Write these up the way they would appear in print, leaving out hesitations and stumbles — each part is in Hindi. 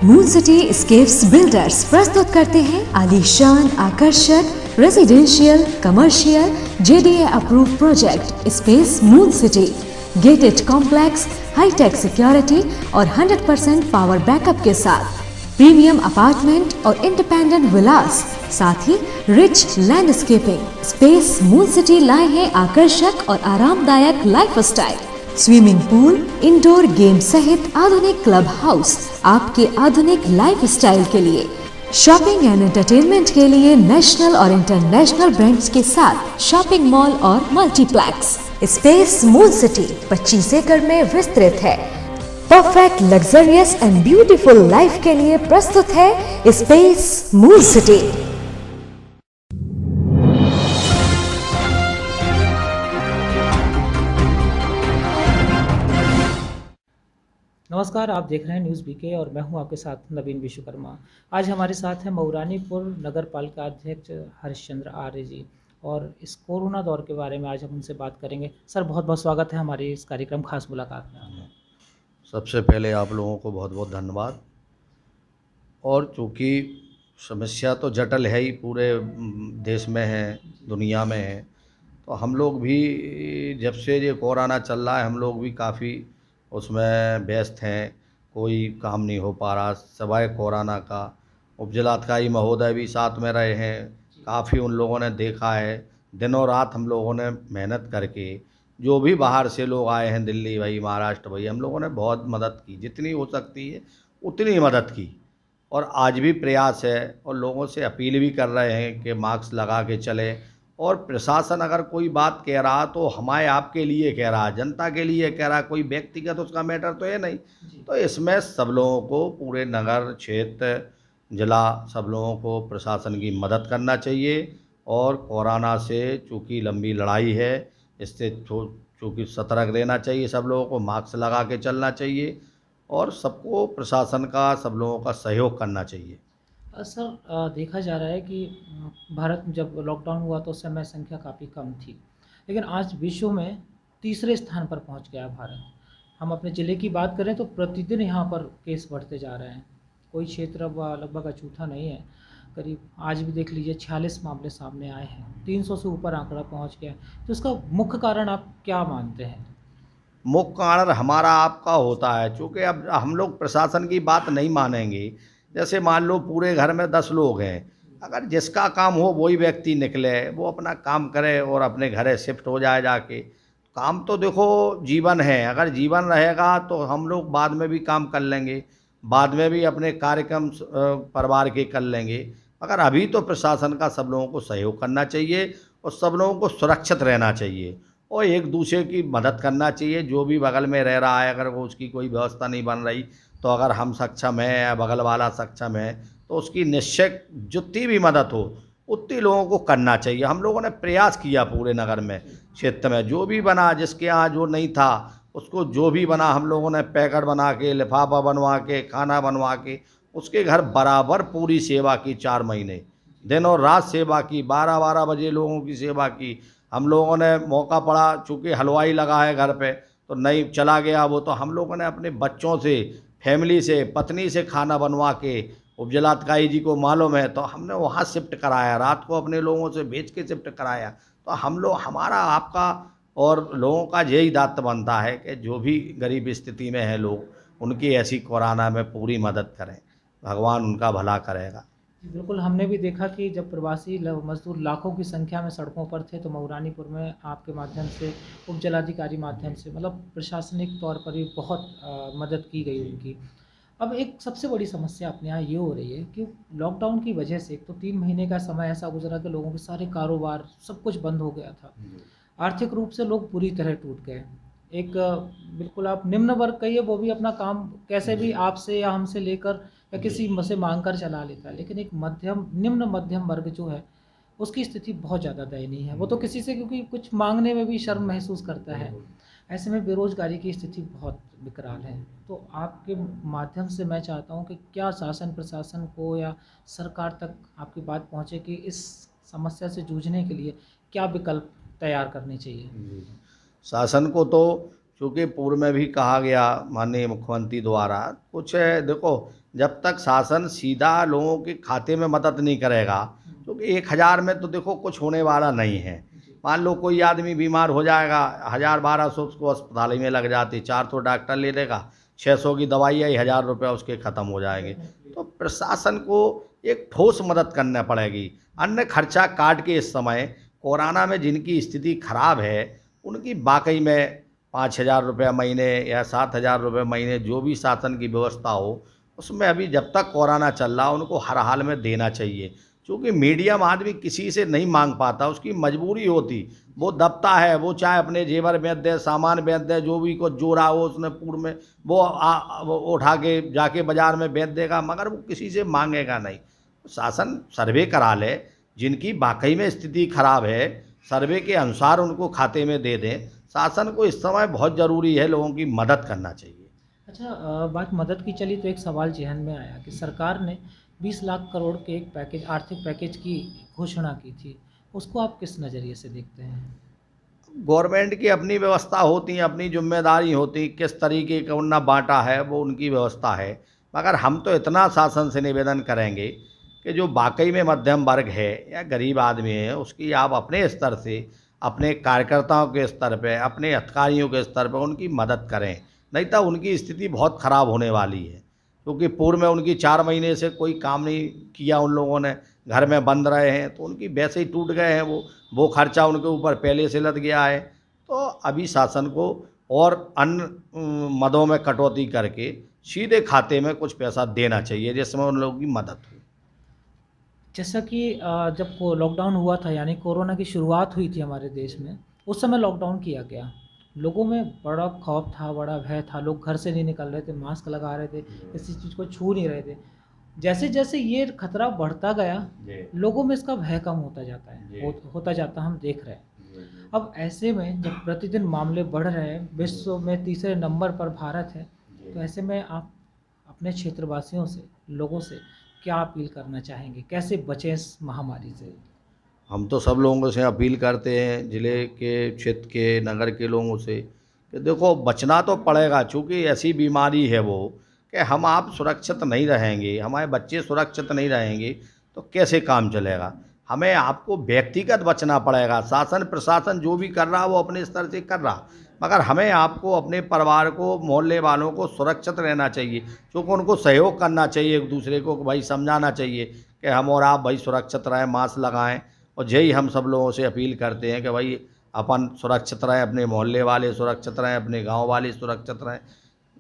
मून सिटी एस्केप्स बिल्डर्स प्रस्तुत करते हैं आलीशान आकर्षक residential commercial JDA approve project Space Moon City. Gated complex, hi-tech security और 100% पावर बैकअप के साथ प्रीमियम अपार्टमेंट और इंडिपेंडेंट विलास, साथ ही rich landscaping. Space Moon City लाए हैं आकर्षक और आरामदायक lifestyle, swimming pool, indoor game सहित आधुनिक क्लब हाउस आपके आधुनिक लाइफस्टाइल के लिए। शॉपिंग एंड एंटरटेनमेंट के लिए नेशनल और इंटरनेशनल ब्रांड्स के साथ शॉपिंग मॉल और मल्टीप्लेक्स। स्पेस मून सिटी 25 एकड़ में विस्तृत है। Perfect luxurious and beautiful life के लिए प्रस्तुत है स्पेस मून सिटी। नमस्कार, आप देख रहे हैं न्यूज़ बीके और मैं हूं आपके साथ नवीन विश्वकर्मा। आज हमारे साथ हैं मऊरानीपुर नगर पालिका अध्यक्ष हरिश्चंद्र आर्य जी, और इस कोरोना दौर के बारे में आज हम उनसे बात करेंगे। सर, बहुत बहुत स्वागत है हमारे इस कार्यक्रम खास मुलाकात में। सबसे पहले आप लोगों को बहुत बहुत धन्यवाद। और चूँकि समस्या तो जटिल है ही, पूरे देश में है, दुनिया में है, तो हम लोग भी जब से ये कोरोना चल रहा है हम लोग भी काफ़ी उसमें व्यस्त हैं। कोई काम नहीं हो पा रहा सिवाय कोरोना का। उपजिलाधिकारी महोदय भी साथ में रहे हैं, काफ़ी उन लोगों ने देखा है। दिनों रात हम लोगों ने मेहनत करके, जो भी बाहर से लोग आए हैं, दिल्ली भाई, महाराष्ट्र भाई, हम लोगों ने बहुत मदद की, जितनी हो सकती है उतनी मदद की। और आज भी प्रयास है और लोगों से अपील भी कर रहे हैं कि मास्क लगा के चलें। और प्रशासन अगर कोई बात कह रहा तो हमारे आपके लिए कह रहा, जनता के लिए कह रहा, कोई व्यक्तिगत उसका मैटर तो है नहीं। तो इसमें सब लोगों को, पूरे नगर क्षेत्र जिला, सब लोगों को प्रशासन की मदद करना चाहिए। और कोरोना से चूँकि लंबी लड़ाई है, इससे चूँकि सतर्क रहना चाहिए, सब लोगों को मास्क लगा के चलना चाहिए और सबको प्रशासन का, सब लोगों का सहयोग करना चाहिए। सर, देखा जा रहा है कि भारत में जब लॉकडाउन हुआ तो उस समय संख्या काफ़ी कम थी, लेकिन आज विश्व में तीसरे स्थान पर पहुंच गया भारत। हम अपने ज़िले की बात करें तो प्रतिदिन यहाँ पर केस बढ़ते जा रहे हैं। कोई क्षेत्र अब लगभग अछूता नहीं है। करीब आज भी देख लीजिए 46 मामले सामने आए हैं, 300 से ऊपर आंकड़ा पहुंच गया। तो इसका मुख्य कारण आप क्या मानते हैं? मुख्य कारण हमारा आपका होता है, चूँकि अब हम लोग प्रशासन की बात नहीं मानेंगे। जैसे मान लो पूरे घर में 10 लोग हैं, अगर जिसका काम हो वही व्यक्ति निकले, वो अपना काम करे और अपने घरे शिफ्ट हो जाए जाके। काम तो देखो जीवन है, अगर जीवन रहेगा तो हम लोग बाद में भी काम कर लेंगे, बाद में भी अपने कार्यक्रम परिवार के कर लेंगे। मगर अभी तो प्रशासन का सब लोगों को सहयोग करना चाहिए और सब लोगों को सुरक्षित रहना चाहिए और एक दूसरे की मदद करना चाहिए। जो भी बगल में रह रहा है, अगर वो उसकी कोई व्यवस्था नहीं बन रही, तो अगर हम सक्षम हैं या बगल वाला सक्षम है, तो उसकी निश्चय जितनी भी मदद हो उतनी लोगों को करना चाहिए। हम लोगों ने प्रयास किया पूरे नगर में, क्षेत्र में, जो भी बना, जिसके यहाँ जो नहीं था उसको जो भी बना, हम लोगों ने पैकेट बना के, लिफाफा बनवा के, खाना बनवा के उसके घर बराबर पूरी सेवा की। 4 महीने दिन और रात सेवा की, 12-12 बजे लोगों की सेवा की। हम लोगों ने मौका पड़ा, चूँकि हलवाई लगा है घर पे, तो नहीं चला गया वो, तो हम लोगों ने अपने बच्चों से, फैमिली से, पत्नी से खाना बनवा के, उपजिलाधिकारी जी को मालूम है, तो हमने वहाँ शिफ्ट कराया, रात को अपने लोगों से भेज के शिफ्ट कराया। तो हम लोग, हमारा आपका और लोगों का यही दायित्व बनता है कि जो भी गरीब स्थिति में है लोग, उनकी ऐसी कोरोना में पूरी मदद करें। भगवान उनका भला करेगा। बिल्कुल, हमने भी देखा कि जब प्रवासी मजदूर लाखों की संख्या में सड़कों पर थे, तो मऊरानीपुर में आपके माध्यम से, उप जिलाधिकारी माध्यम से, मतलब प्रशासनिक तौर पर भी बहुत मदद की गई उनकी। अब एक सबसे बड़ी समस्या अपने यहाँ ये हो रही है कि लॉकडाउन की वजह से एक तो 3 महीने का समय ऐसा गुजरा कि लोगों के सारे कारोबार, सब कुछ बंद हो गया था। आर्थिक रूप से लोग पूरी तरह टूट गए। एक बिल्कुल आप निम्न वर्ग कहिए, वो भी अपना काम कैसे भी आपसे या हमसे लेकर या किसी से मांग कर चला लेता है, लेकिन एक निम्न मध्यम वर्ग जो है उसकी स्थिति बहुत ज़्यादा दयनीय है। वो तो किसी से क्योंकि कुछ मांगने में भी शर्म महसूस करता है। ऐसे में बेरोजगारी की स्थिति बहुत विकराल है। तो आपके माध्यम से मैं चाहता हूँ कि क्या शासन प्रशासन को या सरकार तक आपकी बात पहुँचे कि इस समस्या से जूझने के लिए क्या विकल्प तैयार करने चाहिए? शासन को तो चूँकि पूर्व में भी कहा गया माननीय मुख्यमंत्री द्वारा, कुछ देखो जब तक शासन सीधा लोगों के खाते में मदद नहीं करेगा, क्योंकि 1000 में तो देखो कुछ होने वाला नहीं है। मान लो कोई आदमी बीमार हो जाएगा, 1000-1200 उसको अस्पताल में लग जाती, 400 डॉक्टर ले लेगा, 600 की दवाई आई, 1000 रुपये उसके ख़त्म हो जाएंगे। तो प्रशासन को एक ठोस मदद करना पड़ेगी। अन्य खर्चा काट के इस समय कोरोना में जिनकी स्थिति खराब है उनकी वाकई में 5000 रुपये महीने या 7000 रुपये महीने जो भी शासन की व्यवस्था हो, उसमें अभी जब तक कोरोना चल रहा उनको हर हाल में देना चाहिए। क्योंकि मीडियम आदमी किसी से नहीं मांग पाता, उसकी मजबूरी होती, वो दबता है, वो चाहे अपने जेवर बेच दे, सामान बेच दे, जो भी कुछ जोड़ा हो उसने पूर्व में वो उठा के जाके बाज़ार में बेच देगा, मगर वो किसी से मांगेगा नहीं। शासन सर्वे करा ले, जिनकी वाकई में स्थिति खराब है सर्वे के अनुसार उनको खाते में दे दें। शासन को इस समय बहुत ज़रूरी है लोगों की मदद करना चाहिए। अच्छा, बात मदद की चली तो एक सवाल जहन में आया कि सरकार ने 20 लाख करोड़ के एक पैकेज, आर्थिक पैकेज की घोषणा की थी, उसको आप किस नज़रिए से देखते हैं? गवर्नमेंट की अपनी व्यवस्था होती है, अपनी जिम्मेदारी होती, किस तरीके का उन्ना बांटा है वो उनकी व्यवस्था है। मगर हम तो इतना शासन से निवेदन करेंगे कि जो वाकई में मध्यम वर्ग है या गरीब आदमी है उसकी आप अपने स्तर से, अपने कार्यकर्ताओं के स्तर पे, अपने अधिकारियों के स्तर पे उनकी मदद करें, नहीं तो उनकी स्थिति बहुत ख़राब होने वाली है। क्योंकि पूर्व में उनकी 4 महीने से कोई काम नहीं किया उन लोगों ने, घर में बंद रहे हैं, तो उनकी वैसे ही टूट गए हैं, वो खर्चा उनके ऊपर पहले से लद गया है। तो अभी शासन को और अन्य मदों में कटौती करके सीधे खाते में कुछ पैसा देना चाहिए जिसमें उन लोगों की मदद हो। जैसा कि जब लॉकडाउन हुआ था, यानी कोरोना की शुरुआत हुई थी हमारे देश में, उस समय लॉकडाउन किया गया, लोगों में बड़ा खौफ था, बड़ा भय था, लोग घर से नहीं निकल रहे थे, मास्क लगा रहे थे, किसी चीज़ को छू नहीं रहे थे। जैसे जैसे ये खतरा बढ़ता गया, लोगों में इसका भय कम होता जाता है, होता जाता हम देख रहे हैं। अब ऐसे में जब प्रतिदिन मामले बढ़ रहे हैं, विश्व में तीसरे नंबर पर भारत है, तो ऐसे में आप अपने क्षेत्रवासियों से, लोगों से क्या अपील करना चाहेंगे? कैसे बचें इस महामारी से? हम तो सब लोगों से अपील करते हैं, ज़िले के, क्षेत्र के, नगर के लोगों से कि देखो बचना तो पड़ेगा, चूँकि ऐसी बीमारी है वो कि हम आप सुरक्षित नहीं रहेंगे, हमारे बच्चे सुरक्षित नहीं रहेंगे तो कैसे काम चलेगा। हमें आपको व्यक्तिगत बचना पड़ेगा। शासन प्रशासन जो भी कर रहा वो अपने स्तर से कर रहा, मगर हमें आपको अपने परिवार को, मोहल्ले वालों को सुरक्षित रहना चाहिए, क्योंकि उनको सहयोग करना चाहिए, एक दूसरे को भाई समझाना चाहिए कि हम और आप भाई सुरक्षित रहें, मास्क लगाएं। और यही हम सब लोगों से अपील करते हैं कि भाई अपन सुरक्षित रहें, अपने मोहल्ले वाले सुरक्षित रहें, अपने गांव वाले सुरक्षित रहें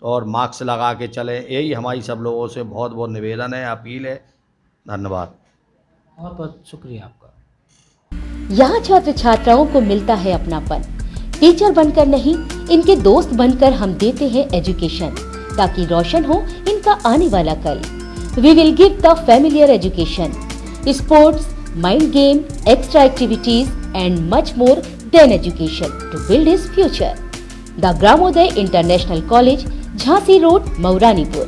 और मास्क लगा के चलें। यही हमारी सब लोगों से बहुत बहुत निवेदन है, अपील है। धन्यवाद। बहुत बहुत शुक्रिया आपका। यहाँ छात्र छात्राओं को मिलता है अपनापन। टीचर बनकर नहीं, इनके दोस्त बनकर हम देते हैं एजुकेशन, ताकि रोशन हो इनका आने वाला कल। We will give the familiar education, sports, mind game, extra activities and much more than education to build his future. The Gramoday International College, Jhansi Road, Mauranipur.